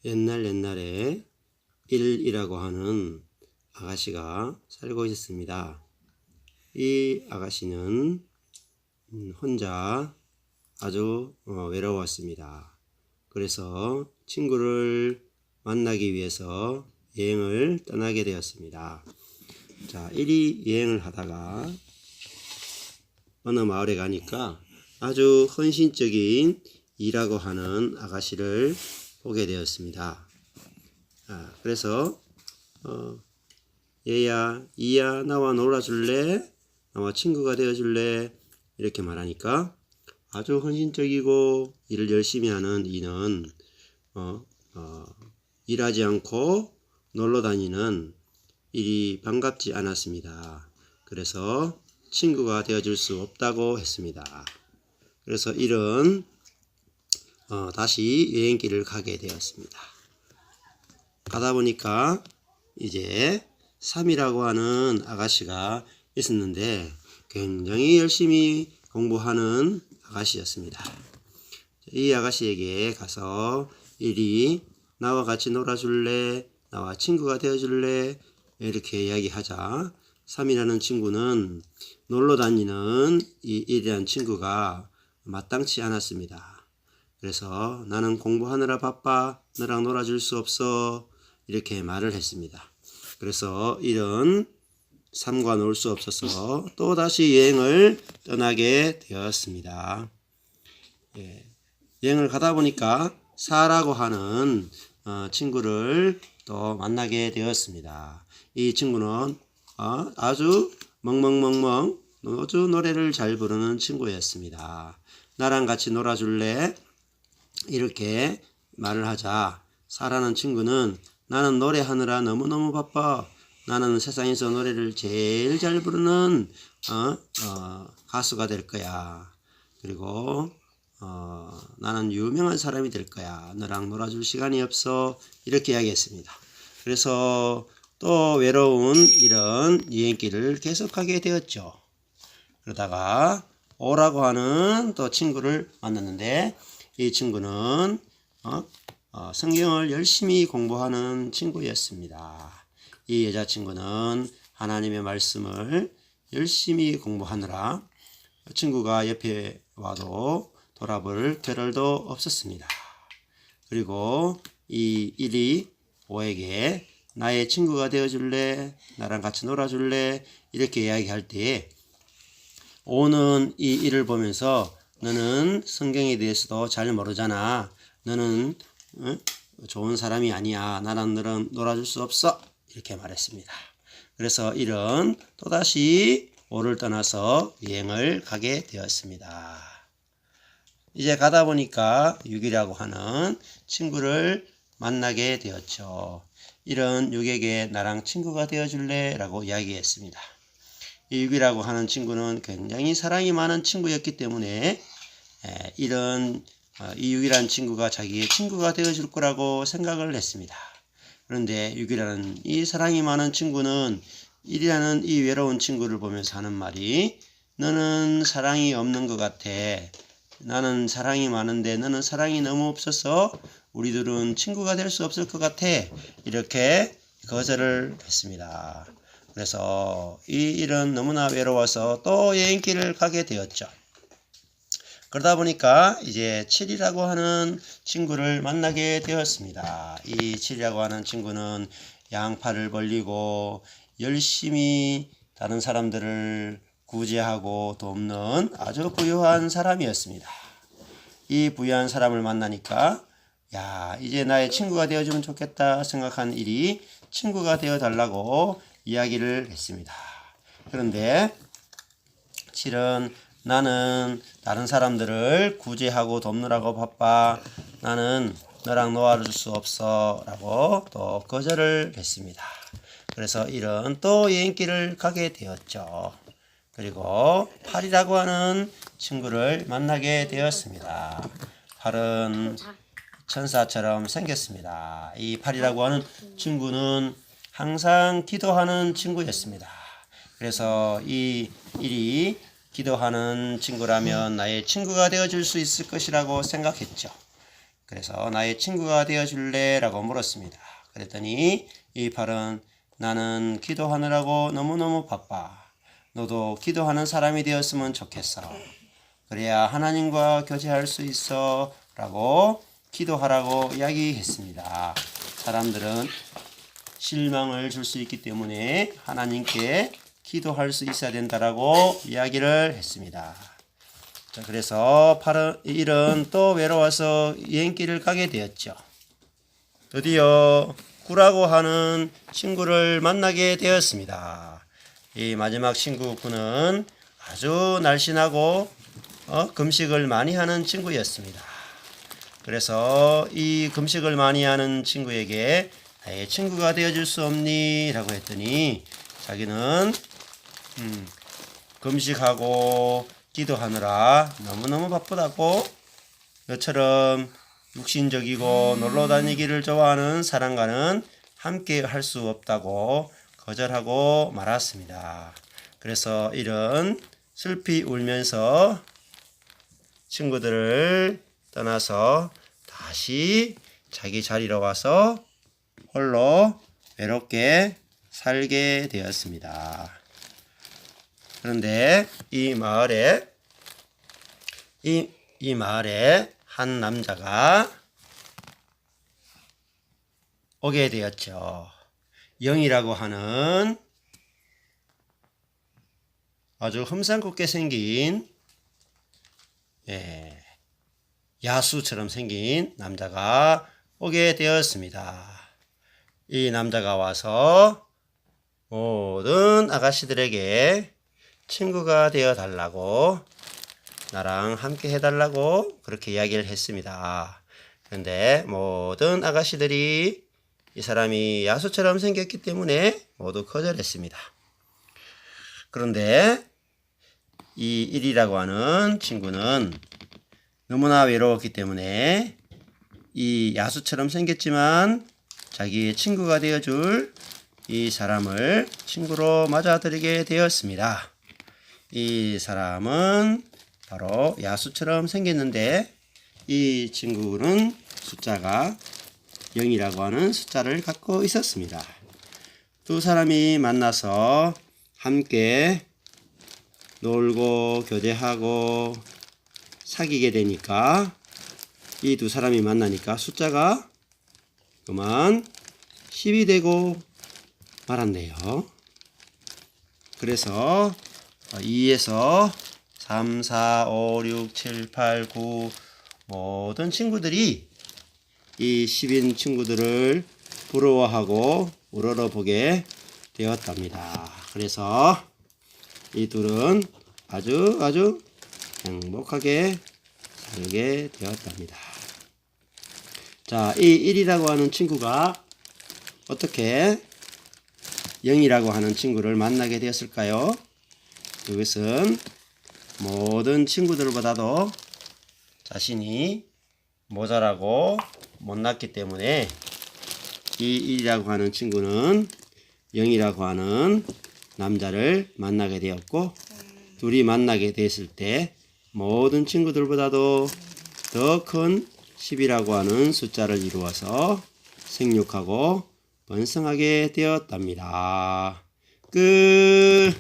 옛날에 1이라고 하는 아가씨가 살고 있었습니다. 이 아가씨는 혼자 아주 외로웠습니다. 그래서 친구를 만나기 위해서 여행을 떠나게 되었습니다. 자, 1이 여행을 하다가 어느 마을에 가니까 아주 헌신적인 2라고 하는 아가씨를 보게 되었습니다. 그래서 얘야, 이야, 나와 놀아줄래? 나와 친구가 되어줄래? 이렇게 말하니까 아주 헌신적이고 일을 열심히 하는 이는 일하지 않고 놀러 다니는 일이 반갑지 않았습니다. 그래서 친구가 되어줄 수 없다고 했습니다. 그래서 일은 다시 여행길을 가게 되었습니다. 가다 보니까 이제 3이라고 하는 아가씨가 있었는데 굉장히 열심히 공부하는 아가씨였습니다. 이 아가씨에게 가서 1이 나와 같이 놀아줄래? 나와 친구가 되어줄래? 이렇게 이야기하자 3이라는 친구는 놀러 다니는 이 1이라는 친구가 마땅치 않았습니다. 그래서 나는 공부하느라 바빠. 너랑 놀아줄 수 없어. 이렇게 말을 했습니다. 그래서 1은 3과 놀 수 없어서 또다시 여행을 떠나게 되었습니다. 여행을 가다 보니까 4라고 하는 친구를 또 만나게 되었습니다. 이 친구는 아주 멍멍멍멍 아주 노래를 잘 부르는 친구였습니다. 나랑 같이 놀아줄래? 이렇게 말을 하자 4라는 친구는 나는 노래하느라 너무너무 바빠. 나는 세상에서 노래를 제일 잘 부르는 가수가 될 거야. 그리고 나는 유명한 사람이 될 거야. 너랑 놀아줄 시간이 없어. 이렇게 이야기했습니다. 그래서 또 외로운 이런 여행길을 계속하게 되었죠. 그러다가 5라고 하는 또 친구를 만났는데 이 친구는 성경을 열심히 공부하는 친구였습니다. 이 여자친구는 하나님의 말씀을 열심히 공부하느라 친구가 옆에 와도 돌아볼 겨를도 없었습니다. 그리고 이 1이 5에게 나의 친구가 되어줄래? 나랑 같이 놀아줄래? 이렇게 이야기할 때 5는 이 1을 보면서 너는 성경에 대해서도 잘 모르잖아. 너는 좋은 사람이 아니야. 나랑 너랑 놀아줄 수 없어. 이렇게 말했습니다. 그래서 1은 또다시 5를 떠나서 여행을 가게 되었습니다. 이제 가다 보니까 6이라고 하는 친구를 만나게 되었죠. 1은 6에게 나랑 친구가 되어줄래? 라고 이야기했습니다. 이 6이라고 하는 친구는 굉장히 사랑이 많은 친구였기 때문에 1은 이 6이라는 친구가 자기의 친구가 되어줄 거라고 생각을 했습니다. 그런데 6이라는 이 사랑이 많은 친구는 1이라는 이 외로운 친구를 보면서 하는 말이 너는 사랑이 없는 것 같아. 나는 사랑이 많은데 너는 사랑이 너무 없어서 우리들은 친구가 될 수 없을 것 같아. 이렇게 거절을 했습니다. 그래서 이 1은 너무나 외로워서 또 여행길을 가게 되었죠. 그러다 보니까 이제 7이라고 하는 친구를 만나게 되었습니다. 이 7이라고 하는 친구는 양팔을 벌리고 열심히 다른 사람들을 구제하고 돕는 아주 부유한 사람이었습니다. 이 부유한 사람을 만나니까 야, 이제 나의 친구가 되어주면 좋겠다 생각한 1이 친구가 되어달라고 이야기를 했습니다. 그런데 7은 나는 다른 사람들을 구제하고 돕느라고 바빠. 나는 너랑 놀아줄 수 없어. 라고 또 거절을 했습니다. 그래서 1은 또 여행길을 가게 되었죠. 그리고 8이라고 하는 친구를 만나게 되었습니다. 8은 천사처럼 생겼습니다. 이 8이라고 하는 친구는 항상 기도하는 친구였습니다. 그래서 이 1이 기도하는 친구라면 나의 친구가 되어줄 수 있을 것이라고 생각했죠. 그래서 나의 친구가 되어줄래? 라고 물었습니다. 그랬더니 이 8은 나는 기도하느라고 너무너무 바빠. 너도 기도하는 사람이 되었으면 좋겠어. 그래야 하나님과 교제할 수 있어. 라고 기도하라고 이야기했습니다. 사람들은 실망을 줄 수 있기 때문에 하나님께 기도할 수 있어야 된다라고 이야기를 했습니다. 자, 그래서 1은 또 외로워서 여행길을 가게 되었죠. 드디어 구라고 하는 친구를 만나게 되었습니다. 이 마지막 친구 구는 아주 날씬하고 금식을 많이 하는 친구였습니다. 그래서 이 금식을 많이 하는 친구에게 나의 친구가 되어줄 수 없니? 라고 했더니 자기는 금식하고 기도하느라 너무너무 바쁘다고 너처럼 육신적이고 놀러 다니기를 좋아하는 사람과는 함께 할 수 없다고 거절하고 말았습니다. 그래서 1은 슬피 울면서 친구들을 떠나서 다시 자기 자리로 와서 홀로 외롭게 살게 되었습니다. 그런데 이 마을에 한 남자가 오게 되었죠. 영이라고 하는 아주 흠상궂게 생긴 야수처럼 생긴 남자가 오게 되었습니다. 이 남자가 와서 모든 아가씨들에게 친구가 되어 달라고 나랑 함께 해달라고 그렇게 이야기를 했습니다. 그런데 모든 아가씨들이 이 사람이 야수처럼 생겼기 때문에 모두 거절했습니다. 그런데 이 1이라고 하는 친구는 너무나 외로웠기 때문에 이 야수처럼 생겼지만 자기의 친구가 되어줄 이 사람을 친구로 맞아들이게 되었습니다. 이 사람은 바로 야수처럼 생겼는데 이 친구는 숫자가 0이라고 하는 숫자를 갖고 있었습니다. 두 사람이 만나서 함께 놀고 교제하고 사귀게 되니까 이 두 사람이 만나니까 숫자가 그만 10이 되고 말았네요. 그래서 2에서 3, 4, 5, 6, 7, 8, 9 모든 친구들이 이 10인 친구들을 부러워하고 우러러보게 되었답니다. 그래서 이 둘은 아주 행복하게 살게 되었답니다. 자, 이 1이라고 하는 친구가 어떻게 0이라고 하는 친구를 만나게 되었을까요? 그것은 모든 친구들보다도 자신이 모자라고 못났기 때문에 이 1이라고 하는 친구는 0이라고 하는 남자를 만나게 되었고, 둘이 만나게 됐을 때 모든 친구들보다도 더 큰 10이라고 하는 숫자를 이루어서 생육하고 번성하게 되었답니다. 끝.